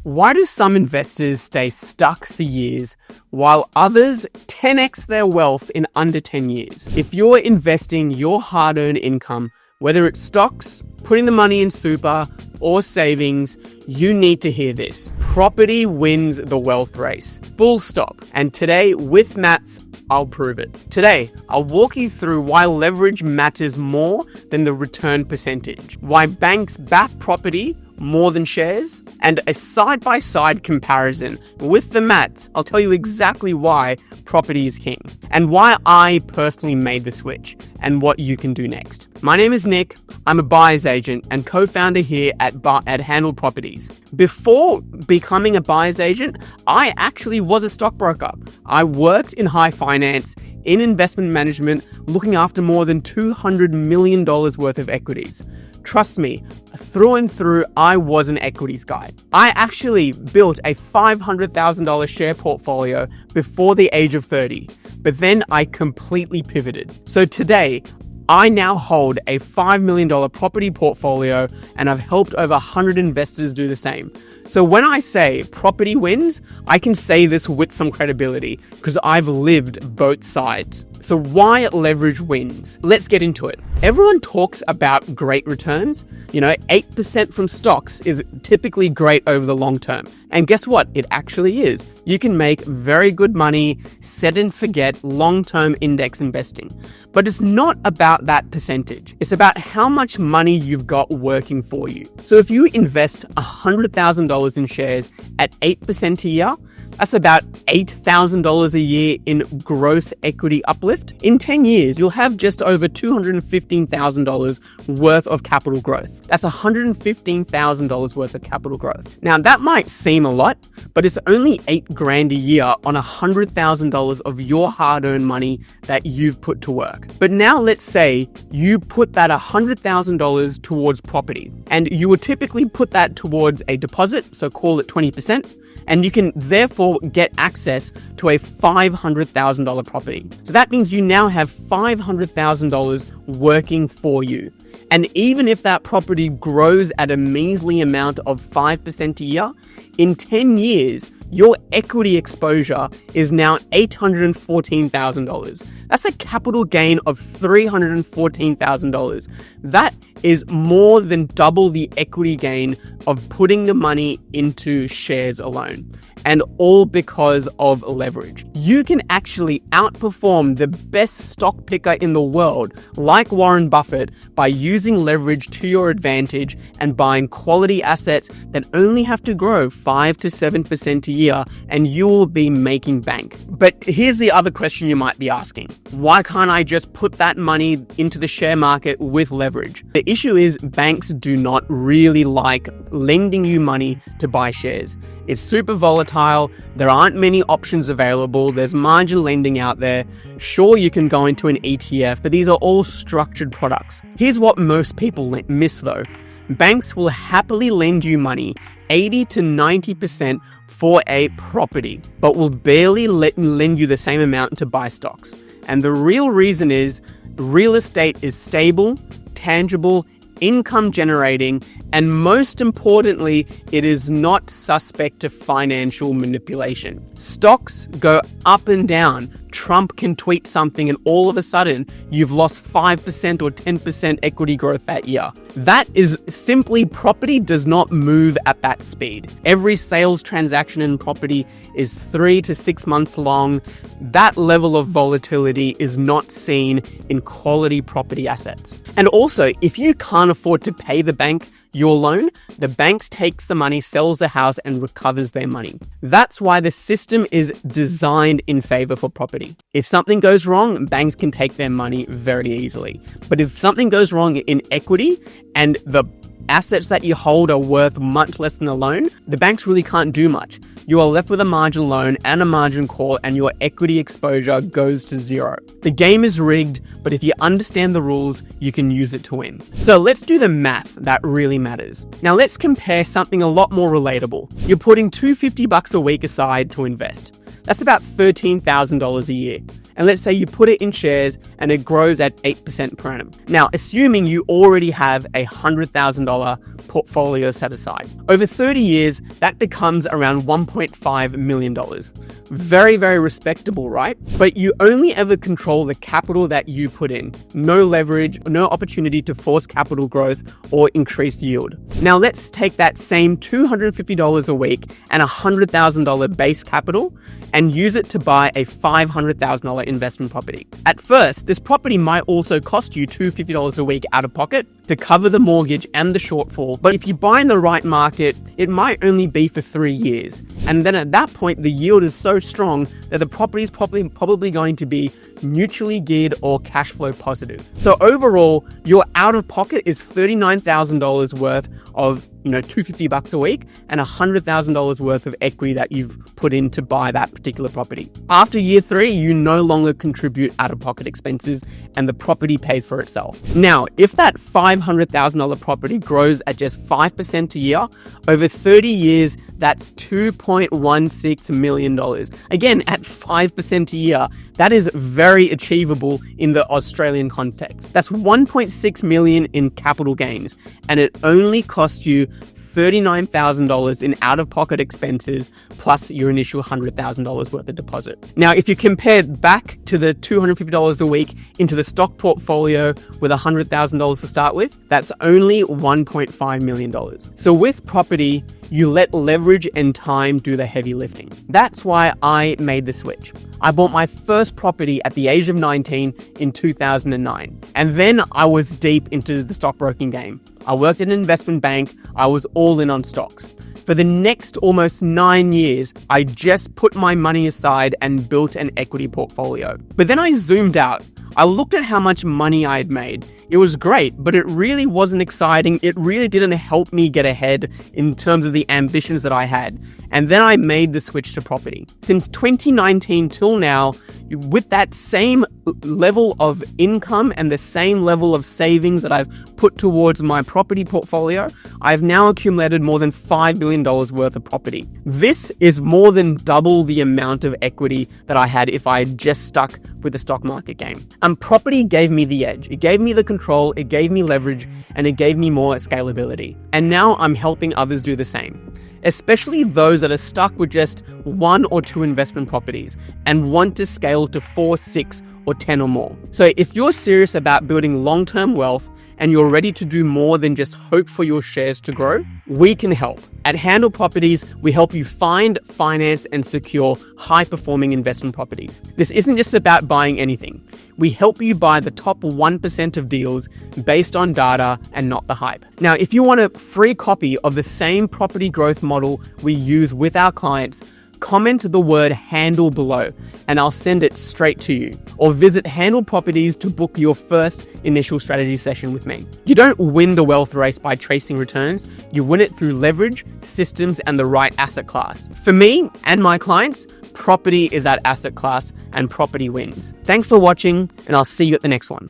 Why do some investors stay stuck for years while others 10x their wealth in under 10 years? If you're investing your hard-earned income, whether it's stocks, putting the money in super, or savings, you need to hear this. Property wins the wealth race. Full stop. And today, with maths, I'll prove it. Today, I'll walk you through why leverage matters more than the return percentage, why banks back property more than shares, and a side-by-side comparison with the maths. I'll tell you exactly why property is king, and why I personally made the switch, and what you can do next. My name is Nick. I'm a buyer's agent and co-founder here at Handle Properties. Before becoming a buyer's agent, I actually was a stockbroker. I worked in high finance, in investment management, looking after more than $200 million worth of equities. Trust me, through and through, I was an equities guy. I actually built a $500,000 share portfolio before the age of 30, but then I completely pivoted. So today, I now hold a $5 million property portfolio, and I've helped over 100 investors do the same. So when I say property wins, I can say this with some credibility because I've lived both sides. So why leverage wins? Let's get into it. Everyone talks about great returns. 8% from stocks is typically great over the long term. And guess what? It actually is. You can make very good money, set and forget long-term index investing. But it's not about that percentage. It's about how much money you've got working for you. So if you invest $100,000 in shares at 8% a year, that's about $8,000 a year in gross equity uplift. In 10 years, you'll have just over $215,000 worth of capital growth. That's $115,000 worth of capital growth. Now, that might seem a lot, but it's only $8,000 a year on $100,000 of your hard-earned money that you've put to work. But now let's say you put that $100,000 towards property, and you would typically put that towards a deposit, so call it 20%. And you can therefore get access to a $500,000 property. So that means you now have $500,000 working for you. And even if that property grows at a measly amount of 5% a year, in 10 years, your equity exposure is now $814,000. That's a capital gain of $314,000. That is more than double the equity gain of putting the money into shares alone. And all because of leverage. You can actually outperform the best stock picker in the world, like Warren Buffett, by using leverage to your advantage and buying quality assets that only have to grow 5 to 7% a year, and you will be making bank. But here's the other question you might be asking. Why can't I just put that money into the share market with leverage? The issue is banks do not really like lending you money to buy shares. It's super volatile. There aren't many options available. There's margin lending out there. Sure, you can go into an ETF, but these are all structured products. Here's what most people miss though. Banks will happily lend you money 80 to 90% for a property, but will barely lend you the same amount to buy stocks. And the real reason is real estate is stable, tangible, income generating, and most importantly, it is not suspect to financial manipulation. Stocks go up and down. Trump can tweet something and all of a sudden you've lost 5% or 10% equity growth that year. That is simply property does not move at that speed. Every sales transaction in property is 3 to 6 months long. That level of volatility is not seen in quality property assets. And also, if you can't afford to pay the bank your loan, the bank takes the money, sells the house, and recovers their money. That's why the system is designed in favor for property. If something goes wrong, banks can take their money very easily. But if something goes wrong in equity and the assets that you hold are worth much less than the loan, the banks really can't do much. You are left with a margin loan and a margin call, and your equity exposure goes to zero. The game is rigged, but if you understand the rules, you can use it to win. So let's do the math that really matters. Now let's compare something a lot more relatable. You're putting $250 a week aside to invest. That's about $13,000 a year. And let's say you put it in shares and it grows at 8% per annum. Now, assuming you already have a $100,000 portfolio set aside. Over 30 years, that becomes around $1.5 million. Very, very respectable, right? But you only ever control the capital that you put in. No leverage, no opportunity to force capital growth or increased yield. Now let's take that same $250 a week and $100,000 base capital and use it to buy a $500,000 investment property. At first, this property might also cost you $250 a week out of pocket to cover the mortgage and the shortfall. But if you buy in the right market, it might only be for 3 years. And then at that point, the yield is so strong that the property is probably going to be neutrally geared or cash flow positive. So overall, your out of pocket is $39,000 worth of $250 a week and $100,000 worth of equity that you've put in to buy that particular property. After year 3, you no longer contribute out-of-pocket expenses and the property pays for itself. Now, if that $500,000 property grows at just 5% a year, over 30 years, that's $2.16 million. Again, at 5% a year, that is very achievable in the Australian context. That's $1.6 million in capital gains, and it only costs you $39,000 in out-of-pocket expenses plus your initial $100,000 worth of deposit. Now, if you compare back to the $250 a week into the stock portfolio with $100,000 to start with, that's only $1.5 million. So with property, you let leverage and time do the heavy lifting. That's why I made the switch. I bought my first property at the age of 19 in 2009. And then I was deep into the stockbroking game. I worked at an investment bank. I was all in on stocks. For the next almost 9 years, I just put my money aside and built an equity portfolio. But then I zoomed out. I looked at how much money I had made. It was great, but it really wasn't exciting. It really didn't help me get ahead in terms of the ambitions that I had. And then I made the switch to property. Since 2019 till now, with that same level of income and the same level of savings that I've put towards my property portfolio, I've now accumulated more than $5 billion worth of property. This is more than double the amount of equity that I had if I had just stuck with the stock market game. And property gave me the edge. It gave me the control, it gave me leverage, and it gave me more scalability. And now I'm helping others do the same, especially those that are stuck with just 1 or 2 investment properties and want to scale to 4, 6, or 10 or more. So if you're serious about building long-term wealth and you're ready to do more than just hope for your shares to grow, we can help. At Handle Properties, we help you find, finance, and secure high-performing investment properties. This isn't just about buying anything. We help you buy the top 1% of deals based on data and not the hype. Now, if you want a free copy of the same property growth model we use with our clients, comment the word handle below and I'll send it straight to you. Or visit Handle Properties to book your first initial strategy session with me. You don't win the wealth race by chasing returns. You win it through leverage, systems, and the right asset class. For me and my clients, property is that asset class and property wins. Thanks for watching, and I'll see you at the next one.